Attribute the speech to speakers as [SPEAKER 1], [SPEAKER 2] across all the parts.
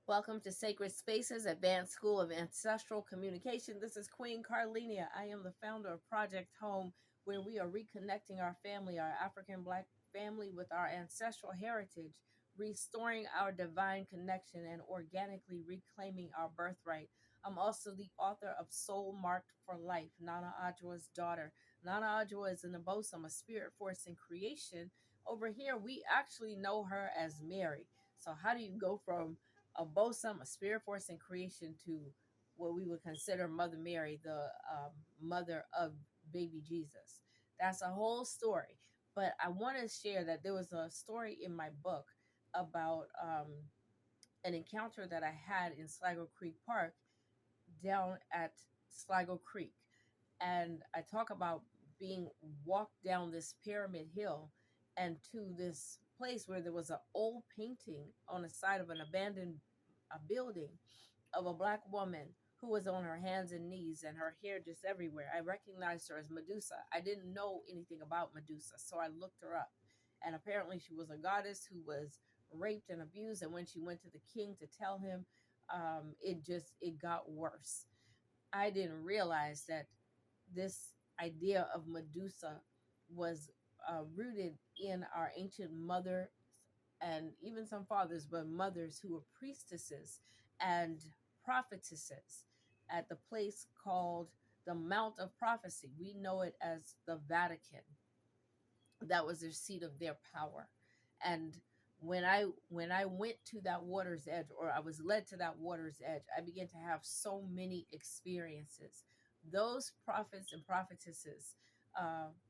[SPEAKER 1] Welcome to Sacred Spaces, Advanced School of Ancestral Communication. This is Queen Carlenia. I am the founder of Project Home, where we are reconnecting our family, our African Black family, with our ancestral heritage, restoring our divine connection, and organically reclaiming our birthright. I'm also the author of Soul Marked for Life, Nana Ajua's daughter. Nana Ajua is an Abosom, a spirit force in creation. Over here, we actually know her as Mary. So, how do you go from a bosom, a spirit force in creation, to what we would consider Mother Mary, the mother of baby Jesus? That's a whole story. But I want to share that there was a story in my book about an encounter that I had in Sligo Creek Park down at Sligo Creek. And I talk about being walked down this pyramid hill and to this place where there was an old painting on the side of an abandoned building of a black woman who was on her hands and knees and her hair just everywhere. I recognized her as Medusa. I didn't know anything about Medusa, so I looked her up. And apparently, she was a goddess who was raped and abused. And when she went to the king to tell him, it got worse. I didn't realize that this idea of Medusa was rooted in our ancient mother and even some fathers, but mothers who were priestesses and prophetesses at the place called the Mount of Prophecy. We know it as the Vatican. That was their seat of their power. And when I went to that water's edge, or I was led to that water's edge, I began to have so many experiences. Those prophets and prophetesses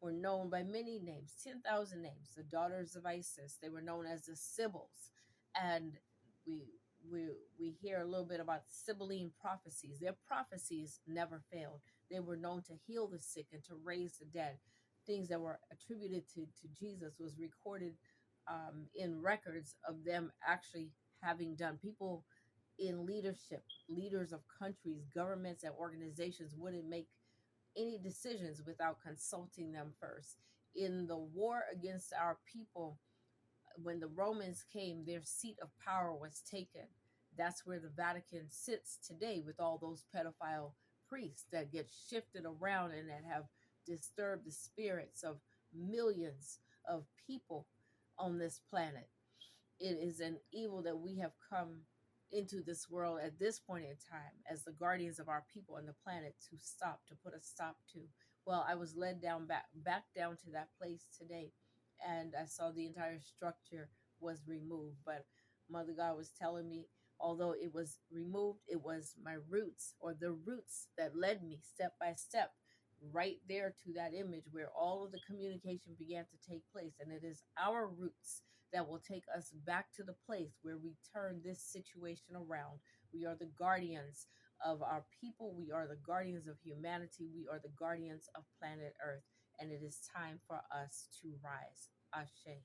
[SPEAKER 1] were known by many names, 10,000 names. The daughters of Isis, they were known as the Sibyls. And we we hear a little bit about Sibylline prophecies. Their prophecies never failed. They were known to heal the sick and to raise the dead. Things that were attributed to Jesus was recorded in records of them actually having done. People in leadership, leaders of countries, governments, and organizations wouldn't make any decisions without consulting them first. In the war against our people, when the Romans came, their seat of power was taken. That's where the Vatican sits today with all those pedophile priests that get shifted around and that have disturbed the spirits of millions of people on this planet. It is an evil that we have come into this world at this point in time as the guardians of our people and the planet to stop, to put a stop to. Well, I was led down back down to that place today, and I saw the entire structure was removed. But Mother God was telling me, although it was removed, it was my roots, or the roots, that led me step by step right there to that image where all of the communication began to take place. And it is our roots that will take us back to the place where we turn this situation around. We are the guardians of our people. We are the guardians of humanity. We are the guardians of planet Earth. And it is time for us to rise. Ashe.